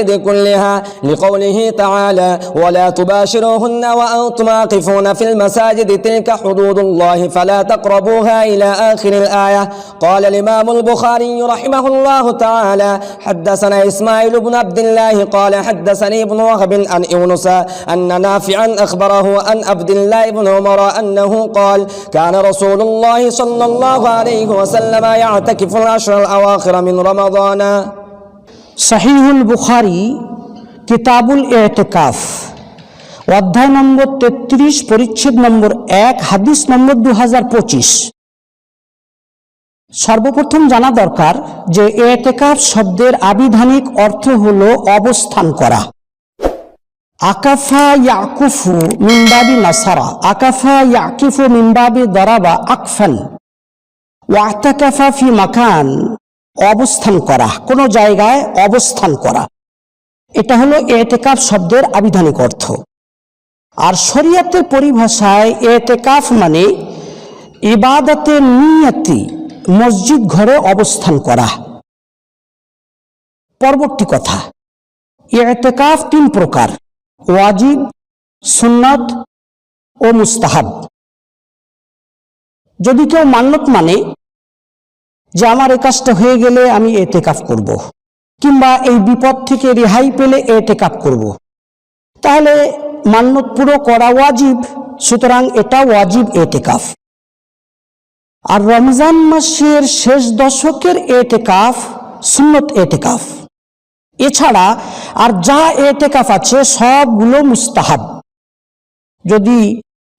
كلها لقوله تعالى ولا تباشروهن وأنتم عاكفون في المساجد تلك حدود الله فلا تقربوها إلى آخر الآية. قال الإمام البخاري رحمه الله تعالى حدثنا إسماعيل بن عبد الله قال حدثني ابن وهب عن يونس أن نافعا أخبره عن عبد الله بن عمر أنه قال كان رسول الله صلى الله عليه وسلم يعتكف العشر الأواخر من رمضان. সহিহুল বুখারী কিতাবুল ইতিকাফ অধ্যায় নম্বর 33 পরিচ্ছেদ নম্বর 1 হাদিস নম্বর 2025। সর্বপ্রথম জানা দরকার যে ইতিকাফ শব্দের আবিধানিক অর্থ হলো অবস্থান করা। আকাফা ইয়াকুফু মিন বাবি নাসারা, আকাফা ইয়াকিফু মিন বাবি দারাবা আকফান, ওয়াতাকাফা ফি মাকান, অবস্থান করা, কোনো জায়গায় অবস্থান করা, এটা হলো ইতিকাফ শব্দের আবিধানিক অর্থ। আর শরীয়তের পরিভাষায় ইতিকাফ মানে ইবাদতের নিয়তি মসজিদ ঘরে অবস্থান করা। পরবর্তী কথা, ইতিকাফ 3 প্রকার: ওয়াজিব, সুন্নত ও মুস্তাহাব। যদি কেউ মান্নত মানে যে আমার এই কাজটা হয়ে গেলে আমি ইতিকাফ করব, কিংবা এই বিপদ থেকে রেহাই পেলে ইতিকাফ করব, তাহলে মান্নত পুরো করা ওয়াজিব, সুতরাং এটা ওয়াজিব ইতিকাফ। আর রমজান মাসের শেষ দশকের ইতিকাফ সুন্নত ইতিকাফ। এছাড়া আর যা ইতিকাফ আছে সবগুলো মুস্তাহাব। যদি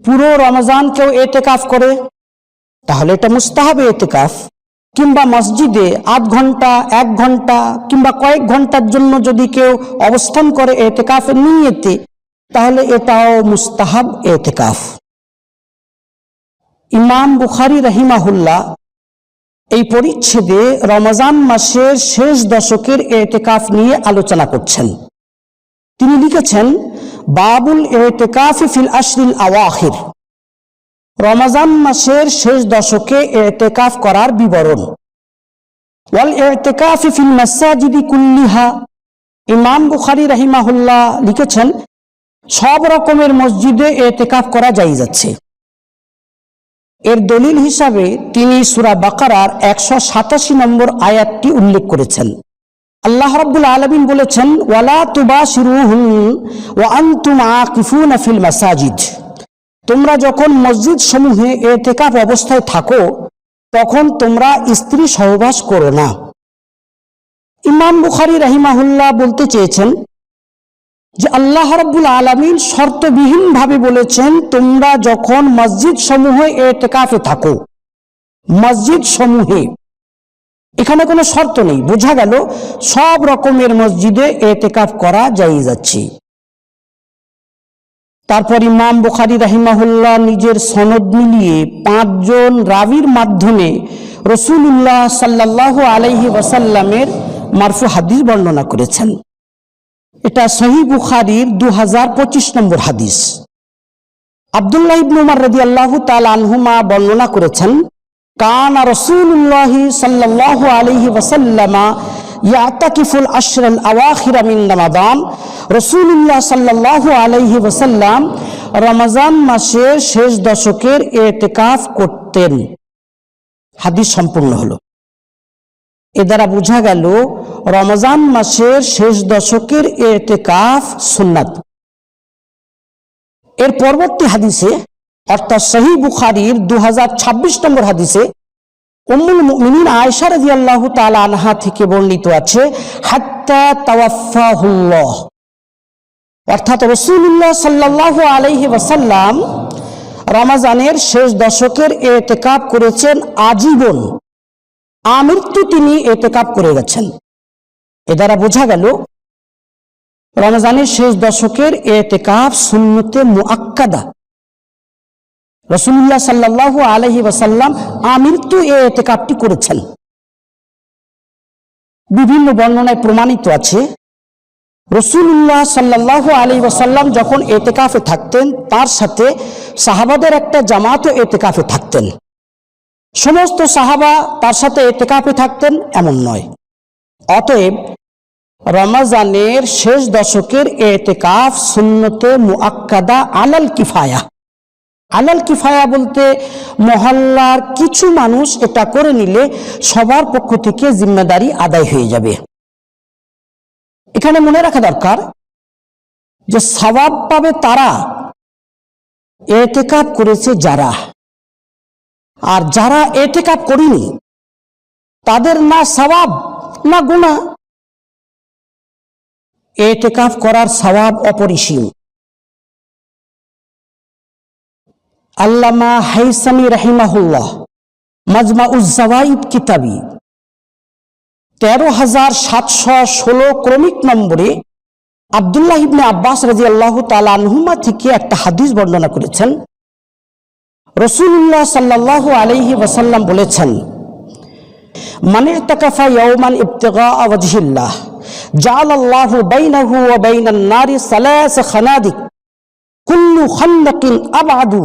পুরো রমজান কেউ ইতিকাফ করে তাহলে এটা মুস্তাহাব ইতিকাফ, কিংবা মসজিদে আধ ঘন্টা 1 ঘন্টা কিংবা কয়েক ঘন্টার জন্য যদি কেউ অবস্থান করে ইতিকাফের নিয়তে, তাহলে এটাও মুস্তাহাব ইতিকাফ। ইমাম বুখারী রাহিমাহুল্লাহ এই পরিচ্ছেদে রমজান মাসের শেষ দশকের ইতিকাফ নিয়ে আলোচনা করছেন। তিনি লিখেছেন বাবুল ইতিকাফি ফিল আশরিল আওয়াখির, রমজান মাসের শেষ দশকে ইতিকাফ করার বিবরণ। ওয়াল ইতিকাফি ফিল মাসাজিদি কুল্লিহা, ইমাম বুখারী রাহিমাহুল্লাহ লিখেছেন সব রকমের মসজিদে ইতিকাফ করা জায়েজ আছে। এর দলিল হিসাবে তিনি সূরা বাকারার 187 নম্বর আয়াতটি উল্লেখ করেছেন। আল্লাহ রাব্বুল আলামিন বলেছেন ওয়ালা তুবাশিরুহুন ওয়া আনতুম আকিফুনা ফিল মাসাজিদ, তোমরা যখন মসজিদ সমূহে ইতিকাফ অবস্থায় থাকো তখন তোমরা স্ত্রী সহবাস করো না। ইমাম বুখারী রাহিমাহুল্লাহ বলতে চেয়েছেন যে আল্লাহ রাব্বুল আলামিন শর্তবিহীনভাবে বলেছেন তোমরা যখন মসজিদ সমূহে ইতিকাফে থাকো, মসজিদ সমূহে, এখানে কোনো শর্ত নেই। বোঝা গেল সব রকমের মসজিদে ইতিকাফ করা জায়েজ আছে। তারপর ইমাম বুখারী রাহিমাহুল্লাহ নিজের সনদ মিলিয়ে 5 জন রাবীর মাধ্যমে রাসূলুল্লাহ সাল্লাল্লাহু আলাইহি ওয়াসাল্লামের মারফু হাদিস বর্ণনা করেছেন। এটা সহিহ বুখারীর 2025 নম্বর হাদিস। আব্দুল্লাহ ইবনে উমর রাদিয়াল্লাহু তাআলা আনহুমা বর্ণনা করেছেন কানা রাসূলুল্লাহ সাল্লাল্লাহু আলাইহি ওয়াসাল্লামা ইয়াতাকিফুল আশরাল আওয়াখির মিন রমাদান, রাসূলুল্লাহ সাল্লাল্লাহু আলাইহি ওয়াসাল্লাম রমজান মাসের শেষ দশকের ইতিকাফ করতেন। হাদিস সম্পূর্ণ হলো। এ দ্বারা বোঝা গেল রমজান মাসের শেষ দশকের ইতিকাফ সুন্নাত। এর পরবর্তী হাদিসে অর্থাৎ সহিহ বুখারীর 2026 নম্বর হাদিসে উম্মুল মুমিনিন আয়েশা রাদিয়াল্লাহু তাআলা আনহা থেকে বর্ণিত আছে হাত্তা তাওয়াফাহুল্লাহ, অর্থাৎ রাসূলুল্লাহ সাল্লাল্লাহু আলাইহি ওয়াসাল্লাম রমজানের শেষ দশকের ইতিকাফ করেছেন আজীবন, আমৃত্যু তিনি ইতিকাফ করে গেছেন। এ দ্বারা বোঝা গেল রমজানের শেষ দশকের ইতিকাফ সুন্নতে মুআক্কাদা। রাসূলুল্লাহ সাল্লাল্লাহু আলাইহি ওয়াসাল্লাম আমৃত্যু এই ইতিকাফটি করেছেন। বিভিন্ন বর্ণনায় প্রমাণিত আছে রাসূলুল্লাহ সাল্লাল্লাহু আলাইহি ওয়াসাল্লাম যখন ইতিকাফে থাকতেন তার সাথে সাহাবাদের একটা জামাতও ইতিকাফে থাকতেন। সমস্ত সাহাবা তার সাথে ইতিকাফে থাকতেন এমন নয়। অতএব রমজানের শেষ দশকের এতেকাফ সুন্নতে মুআক্কাদা আলাল কিফায়া। আলাল কিফায়া বলতে মহল্লার কিছু মানুষ এটা করে নিলে সবার পক্ষ থেকে জিম্মেদারি আদায় হয়ে যাবে। এখানে মনে রাখা দরকার যে সওয়াব পাবে তারা এতেকাফ করেছে যারা, আর যারা এতেকাফ করেনি তাদের না সওয়াব না গুনাহ। এতেকাফ করার সওয়াব অপরিসীম। আল্লামা হাইসামি রাহিমাহুল্লাহ মাজমাউজ জাওয়াইদ কিতাবি ১৩,৭১৬ ক্রমিক নম্বরে আব্দুল্লাহ ইবনে আব্বাস রাদিয়াল্লাহু তাআলা আনহুমা থেকে একটা হাদিস বর্ণনা করেছেন। রাসূলুল্লাহ সাল্লাল্লাহু আলাইহি ওয়াসাল্লাম বলেছেন, মান ইতাকাফা ইয়াওমান ইবতিগা ওয়াজহিল্লাহ জাআলাল্লাহু বাইনাহু ওয়া বাইনান নারি সালাস খানাদিক কুল্লু খান্দাকিন আবআদু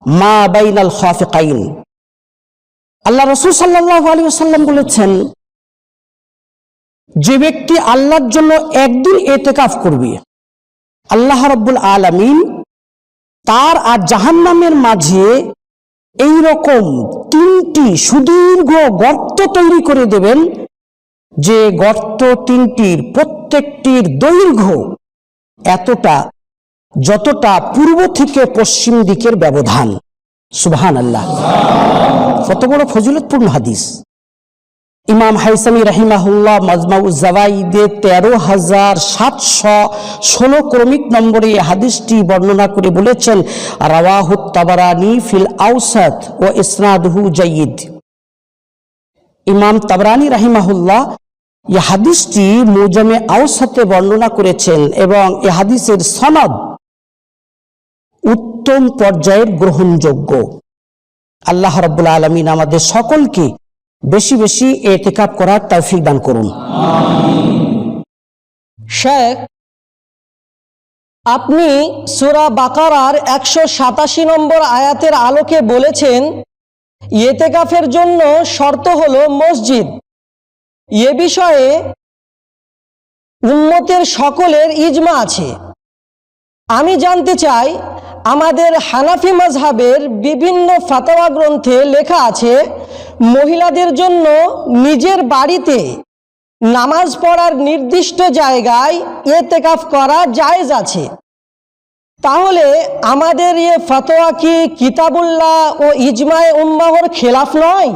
মা বাইনাল খাফিকাইন। আল্লাহ রাসূল সাল্লাল্লাহু আলাইহি ওয়াসাল্লাম বলেছেন, যে ব্যক্তি আল্লাহর জন্য একদিন ইতিকাফ করবে, আল্লাহ রাব্বুল আলামিন তার আর জাহান্নামের মাঝে এই রকম 3টি সুদীর্ঘ গর্ত তৈরি করে দেবেন, যে গর্ত 3টির প্রত্যেকটির দৈর্ঘ্য এতটা যতটা পূর্ব থেকে পশ্চিম দিকের ব্যবধান। সুবহানাল্লাহ, কত বড় ফজিলতপূর্ণ হাদিস। ইমাম হাইসামি রাহিমাহুল্লাহ মাজমাউজ জাওয়াইদে ১৩,৭১৬ ক্রমিক নম্বরে এই হাদিসটি বর্ণনা করে বলেছেন, রাওয়াহু তাবরানী ফিল আওসাত ওয়া ইসনাদুহু জাইয়িদ। ইমাম তাবরানী রাহিমাহুল্লাহ এই হাদিসটি মুজামে আওসাতে বর্ণনা করেছেন এবং এই হাদিসের সনদ উত্তম পর্যায়ের গ্রহণযোগ্য। আল্লাহ রাব্বুল আলামিন আমাদের সকলকে বেশি বেশি ইতিকাফ করার তৌফিক দান করুন। শেখ, আপনি সূরা বাকারার ১৮৭ নম্বর আয়াতের আলোকে বলেছেন ইতিকাফের জন্য শর্ত হলো মসজিদ। এ বিষয়ে উম্মতের সকলের ইজমা আছে। আমি জানতে চাই, আমাদের হানাফি মাযহাবের বিভিন্ন ফাতাওয়া গ্রন্থে লেখা আছে মহিলাদের জন্য নিজের বাড়িতে নামাজ পড়ার নির্দিষ্ট জায়গায় ইতিকাফ করা জায়েজ আছে। তাহলে আমাদের এ ফাতোয়া কি কিতাবুল্লাহ ও ইজমায়ে উম্মাহর খেলাফ নয়?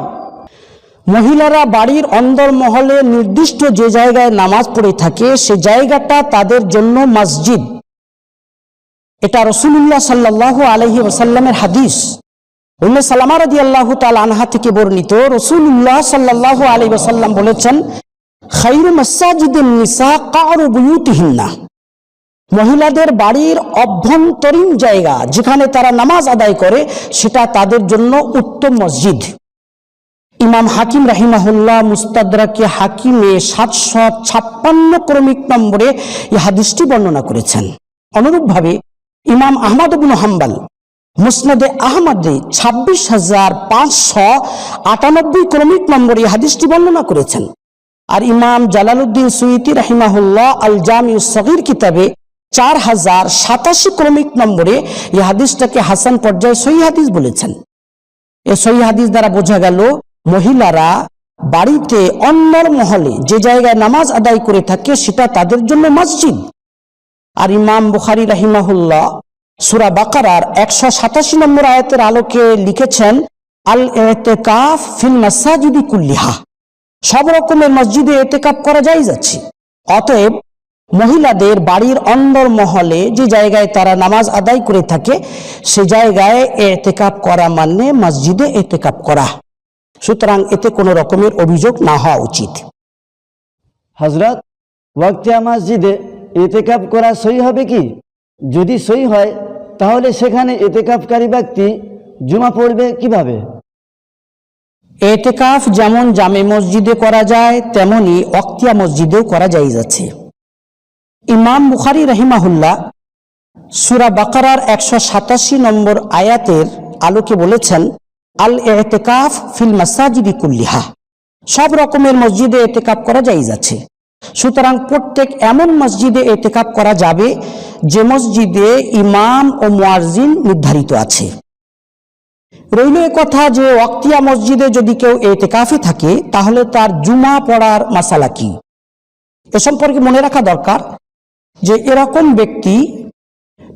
মহিলারা বাড়ির অন্দরমহলে নির্দিষ্ট যে জায়গায় নামাজ পড়ে থাকে সে জায়গাটা তাদের জন্য মসজিদ। এটা রাসূলুল্লাহ সাল্লাল্লাহু আলাইহি ওয়াসাল্লামের হাদিস। উম্মে সালামা রাদিয়াল্লাহু তাআলা আনহা থেকে বর্ণিত, রাসূলুল্লাহ সাল্লাল্লাহু আলাইহি ওয়াসাল্লাম বলেছেন, খায়রু মাসাজিদিন নিসা কারু বুয়ুতিহিন্না। মহিলাদের বাড়ির অভ্যন্তরীণ জায়গা যেখানে তারা নামাজ আদায় করে সেটা তাদের জন্য উত্তম মসজিদ। ইমাম হাকিম রাহিমাহুল্লাহ মুস্তাদরাকে হাকিমে ৭৫৬ ক্রমিক নম্বরে এই হাদিসটি বর্ণনা করেছেন। অনুরূপভাবে ইমাম আহমদ ইবনে হাম্বল মুসনাদে আহমদে ২৬,৫৯৮ ক্রমিক নম্বরে হাদিসটি বর্ণনা করেছেন। আর ইমাম জালালউদ্দিন সুয়ুতি রাহিমাহুল্লাহ আল জামিউস সগীর কিতাবে ৪,০৮৭ ক্রমিক নম্বরে এই হাদিসটাকে হাসান পর্যায়ে সহিহ হাদিস বলেছেন। এই সহিহ হাদিস দ্বারা বোঝা গেল মহিলারা বাড়িতে অন্যর মহলে যে জায়গায় নামাজ আদায় করে থাকে সেটা তাদের জন্য মসজিদ। আর ইমাম বুখারী রাহিমাহুল্লাহ সূরা বাকারার ১৮৭ নম্বর আয়াতের আলোকে লিখেছেন, আল ইতিকাফ ফিল মাসাজিদি কুল্লিহা। সব রকমের মসজিদে ইতিকাফ করা জায়েজ আছে। অতএব মহিলাদের বাড়ির অন্দর মহলে যে জায়গায় তারা নামাজ আদায় করে থাকে সে জায়গায় ইতিকাফ করা মানে মসজিদে ইতিকাফ করা। সুতরাং এতে কোনো রকমের অভিযোগ না হওয়া উচিত। হযরত, ওয়াক্তে মসজিদে ইতিকাফ করা সহি হবে কি? যদি সহি হয় তাহলে সেখানে ইতিকাফকারী ব্যক্তি জুমা পড়বে কিভাবে? ইতিকাফ যেমন জামে মসজিদে করা যায় তেমনি ওয়াক্তিয়া মসজিদেও করা জায়েজ আছে। ইমাম বুখারী রাহিমাহুল্লাহ সূরা বাকারার ১৮৭ নম্বর আয়াতের আলোকে বলেছেন, আল ইতিকাফ ফিল মাসাজিদি কুল্লিহা। সব রকমের মসজিদে ইতিকাফ করা জায়েজ আছে। সুতরাং প্রত্যেক এমন মসজিদে এতেকাফ করা যাবে যে মসজিদে ইমাম ও মুয়াজ্জিন নির্ধারিত আছে। রইল এ কথা যে ওয়াক্তিয়া মসজিদে যদি কেউ এতেকাফে থাকে তাহলে তার জুমা পড়ার মাসালা কি? এ সম্পর্কে মনে রাখা দরকার যে এরকম ব্যক্তি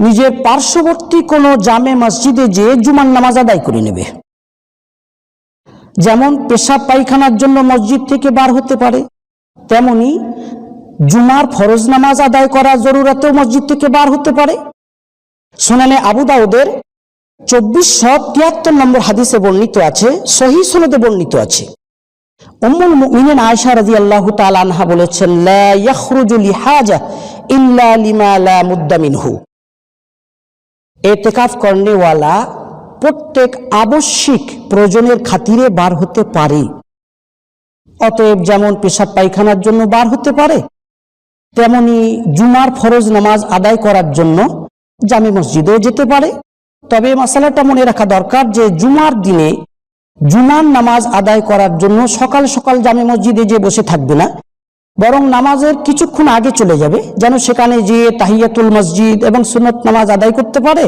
নিজের পার্শ্ববর্তী কোনো জামে মসজিদে যে জুমার নামাজ আদায় করে নেবে। যেমন পেশাব পায়খানার জন্য মসজিদ থেকে বার হতে পারে, তেমনি জুমার ফরজ নামাজ আদায় করার জরুরতেও মসজিদ থেকে বার হতে পারে। সুনানে আবু দাউদের 2473 নম্বর হাদিসে বর্ণিত আছে, সহিহ সনদে বর্ণিত আছে, উম্মুল মুমিনিন আয়েশা রাদিয়াল্লাহু তাআলা আনহা বলেছেন, লা ইয়াখরুজু লিহাজা ইল্লা লিমা লা মুদ্দা মিনহু। এতেকাফ করনেওয়ালা প্রত্যেক আবশ্যিক প্রয়োজনের খাতিরে বার হতে পারে। অতএব যেমন পেশাব পায়খানার জন্য বার হতে পারে, তেমনি জুমার ফরজ নামাজ আদায় করার জন্য জামে মসজিদেও যেতে পারে। তবে মাসালাটা মনে রাখা দরকার যে জুমার দিনে জুমার নামাজ আদায় করার জন্য সকাল সকাল জামে মসজিদে যে বসে থাকবে না, বরং নামাজের কিছুক্ষণ আগে চলে যাবে, যেন সেখানে যে তাহিয়াতুল মসজিদ এবং সুন্নত নামাজ আদায় করতে পারে।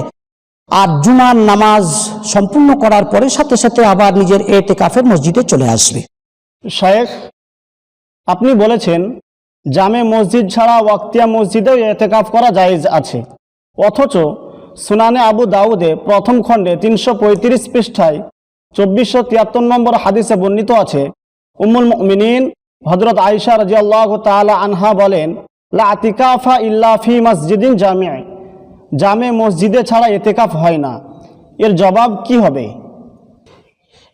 আর জুমার নামাজ সম্পূর্ণ করার পরে সাথে সাথে আবার নিজের এতেকাফের মসজিদে চলে আসবে। শায়েখ, আপনি বলেছেন জামে মসজিদ ছাড়া ওয়াক্তিয়া মসজিদেও এতেকাফ করা জায়েজ আছে, অথচ সুনানে আবু দাউদে প্রথম খণ্ডে 335 পৃষ্ঠায় 2473 নম্বর হাদিসে বর্ণিত আছে, উম্মুল মুমিনিন হযরত আয়েশা রাদিয়াল্লাহু তাআলা আনহা বলেন, লা আতিকাফা ইল্লা ফি মসজিদিন জামি', জামে মসজিদে ছাড়া এতেকাফ হয় না। এর জবাব কি হবে?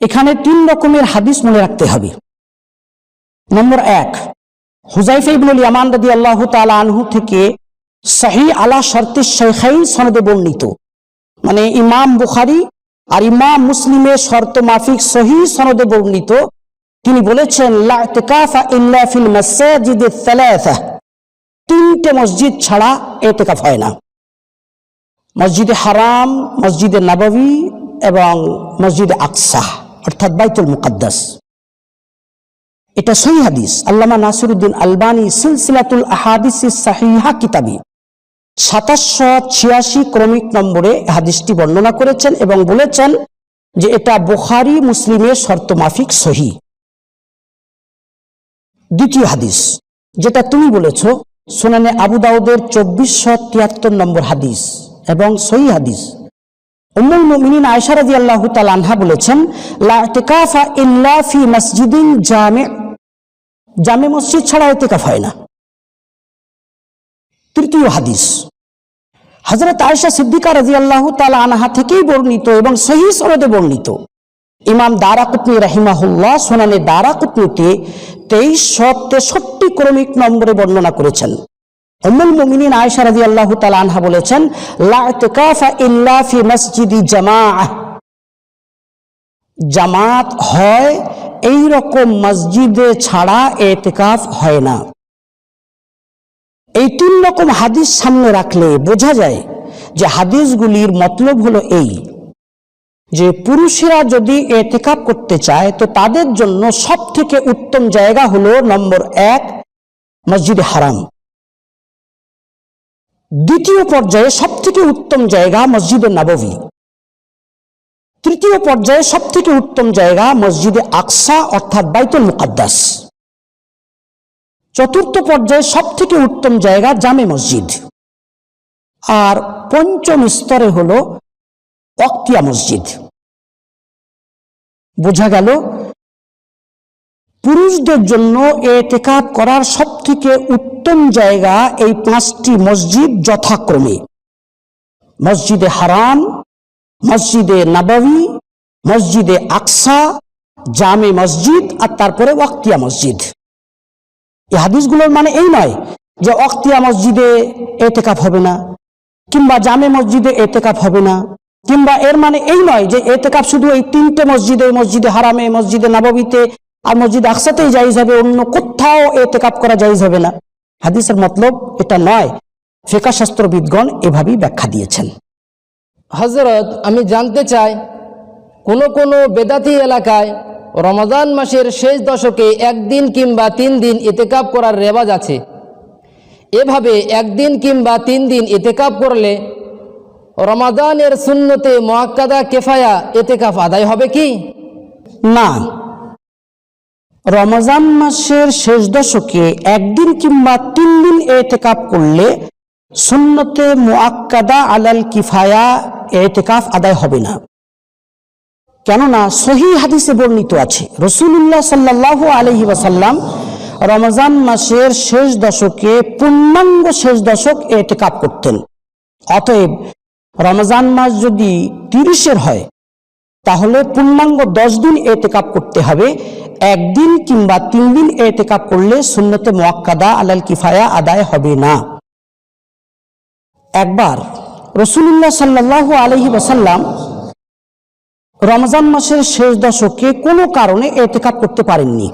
এখানে 3 রকমের হাদিস মনে রাখতে হবে। নম্বর 1, হুযায়ফা ইবনুল ইয়ামান রাদিয়াল্লাহু তাআলা আনহু থেকে সহিহ আলা শর্তিশ শাইখাইন সনদে বর্ণিত, মানে ইমাম বুখারী আর ইমাম মুসলিমের শর্ত মাফিক সহিহ সনদে বর্ণিত, তিনি বলেছেন, লা ইতিকাফা ইল্লা ফিল মাসাজিদিস সালাসা, 3টে মসজিদ ছাড়া এতেকাফ হয় না, মসজিদে হারাম, মসজিদে নববী এবং মসজিদে আকসা অর্থাৎ বাইতুল মুকাদ্দাস। এটা সহিহ হাদিস। আল্লামা নাসিরউদ্দিন আলবানী সিলসিলাতুল আহাদিসিস সাহিহা কিতাবে 2786 ক্রমিক নম্বরে হাদিসটি বর্ণনা করেছেন এবং বলেছেন যে এটা বুখারী মুসলিমের শর্ত মাফিক সহিহ। দ্বিতীয় হাদিস যেটা তুমি বলেছো, সুনানে আবু দাউদের 2473 নম্বর হাদিস এবং সহিহ হাদিস। উম্মুল মুমিনিন আয়েশা রাদিয়াল্লাহু তাআলা আনহা বলেছেন, লা ইতিকাফা ইল্লা ফি মসজিদিন জামি', জামে মসজিদ ছাড়া ইতিকাফ হয় না। তৃতীয় হাদিস হযরত আয়েশা সিদ্দিকা রাদিয়াল্লাহু তাআলা আনহা থেকেই বর্ণিত এবং সহিহ সনদে বর্ণিত। ইমাম দারাকুতনী রাহিমাহুল্লাহ সুনানে দারাকুতনীতে 2363 ক্রমিক নম্বরে বর্ণনা করেছেন। উম্মুল মুমিনিন আয়েশা রাদিয়াল্লাহু তাআলা আনহা বলেছেন, লা ইতিকাফা ইল্লা ফি মসজিদি জামাআহ, জামাত হয় এই রকম মসজিদে ছাড়া এতেকাফ হয় না। এই 3 রকম হাদিস সামনে রাখলে বোঝা যায় যে হাদিসগুলির মতলব হলো এই যে পুরুষেরা যদি এতেকাফ করতে চায় তো তাদের জন্য সবথেকে উত্তম জায়গা হলো নম্বর 1 মসজিদে হারাম, দ্বিতীয় পর্যায়ে সবথেকে উত্তম জায়গা মসজিদে নববী, তৃতীয় পর্যায়ে সবথেকে উত্তম জায়গা মসজিদে আকসা অর্থাৎ বাইতুল মুকাদ্দাস, চতুর্থ পর্যায়ে সবথেকে উত্তম জায়গা জামে মসজিদ, আর পঞ্চম স্তরে হলো ওয়াক্তিয়া মসজিদ। বোঝা গেল পুরুষদের জন্য এতেকাফ করার সবথেকে উত্তম জায়গা এই 5টি মসজিদ যথাক্রমে মসজিদে হারাম, মসজিদে নববী, মসজিদে আকসা, জামে মসজিদ আর তারপরে ওয়াক্তিয়া মসজিদ। এই হাদিসগুলোর মানে এই নয় যে ওয়াক্তিয়া মসজিদে এতেকাফ হবে না কিংবা জামে মসজিদে এতেকাফ হবে না, কিংবা এর মানে এই নয় যে এতেকাফ শুধু এই 3টে মসজিদে, মসজিদে হারামে, মসজিদে নববীতে আর মসজিদ আকসাতেই জায়েজ হবে, অন্য কোথাও এতেকাফ করা জায়েজ হবে না। হাদিসের মতলব এটা নয়, ফিকহ শাস্ত্রবিদগণ এভাবেই ব্যাখ্যা দিয়েছেন। হযরত, আমি জানতে চাই কোন বেদাতি এলাকায় রমজান মাসের শেষ দশকে একদিন কিংবা 3 দিন ইতিকাফ করার রেওয়াজ আছে। এভাবে একদিন কিংবা 3 দিন ইতিকাফ করলে রমাদানের সুন্নতে মুআক্কাদা কিফায়া ইতিকাফ আদায় হবে কি? না, রমজান মাসের শেষ দশকে একদিন কিংবা 3 দিন এতেকাফ করলে সুন্নতে মুআক্কাদা আলাল কিফায়া এতেকাফ আদায় হবে না। কেননা সহিহ হাদিসে বর্ণিত আছে রাসূলুল্লাহ সাল্লাল্লাহু আলাইহি ওয়াসাল্লাম রমজান মাসের শেষ দশকে পূর্ণাঙ্গ শেষ দশক এতেকাফ করতেন। অতএব রমজান মাস যদি 30-এর হয় তাহলে পূর্ণাঙ্গ 10 দিন এতেকাফ করতে হবে। একদিন কিংবা 3 দিন এতেকাফ করলে সুন্নতে মুআক্কাদা আলাল কিফায়া আদায় হবে না। একবার রাসূলুল্লাহ সাল্লাল্লাহু আলাইহি ওয়াসাল্লাম রমজান মাসের শেষ দশকে কোনো কারণে এতেকাফ করতে পারেননি।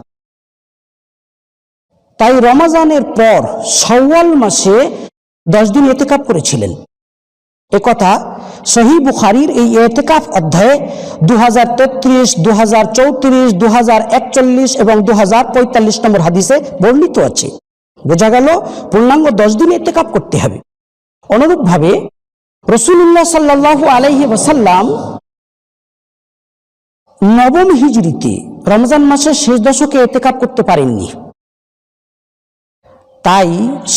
তাই রমজানের পর শাওয়াল মাসে 10 দিন এতেকাফ করেছিলেন। একথা সহিহ বুখারীর এই এতেকাফ অধ্যায়ে 2033, 2034, 2041 এবং 2045 নম্বর হাদিসে বর্ণিত আছে। বোঝা গেল পূর্ণাঙ্গ 10 দিন এতেকাফ করতে হবে। অনুরূপভাবে রাসূলুল্লাহ সাল্লাল্লাহু আলাইহি ওয়াসাল্লাম 9ম হিজরিতে রমজান মাসের শেষ দশকে এতেকাফ করতে পারেননি। তাই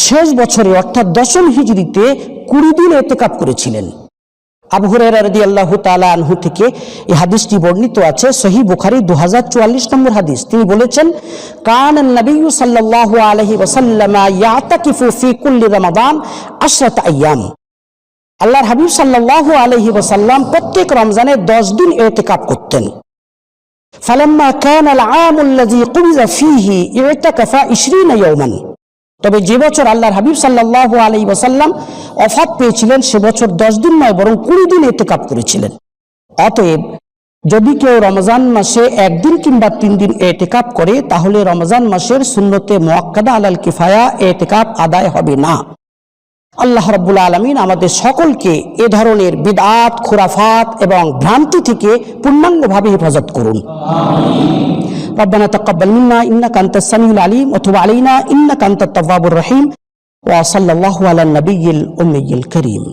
শেষ বছরে অর্থাৎ 10ম হিজরিতে 20 দিন এতেকাফ করেছিলেন। আবু হুরায়রা রাদিয়াল্লাহু তাআলা আনহু থেকে এই হাদিসটি বর্ণিত আছে সহিহ বুখারী 2044 নম্বর হাদিস। তিনি বলেছেন, কানান নবী সাল্লাল্লাহু আলাইহি ওয়াসাল্লাম ইয়াতাকিফু ফি কুল্লি রমাদান 10 আইয়াম। আল্লাহর হাবিব সাল্লাল্লাহু আলাইহি ওয়াসাল্লাম প্রত্যেক রমজানে 10 দিন ইতিকাফ করতেন। ফালাম্মা কানা আল-আম আল্লাযী কুবিযা ফীহি ইতিকাফা 20 ইয়াওমান। তবে যে বছর আল্লাহর হাবিব সাল্লাল্লাহু আলাইহি ওয়াসাল্লাম ওফাত পেয়েছিলেন সে বছর 10 দিন নয় বরং 20 দিন ইতিকাফ করেছিলেন। অতএব যদি কেউ রমজান মাসে একদিন কিংবা 3 দিন ইতিকাফ করে তাহলে রমজান মাসের সুন্নতে মুআক্কাদা আলাল কিফায়া ইতিকাফ আদায় হবে না। আল্লাহ রাব্বুল আলামিন আমাদের সকলকে এ ধরনের বিদআত, খুরাফাত এবং ভ্রান্তি থেকে পূর্ণাঙ্গভাবে হেফাজত করুন। আমিন। ربنا تقبل منا إنك أنت السميع العليم وتب علينا إنك أنت التواب الرحيم وصلى الله على النبي الأمي الكريم.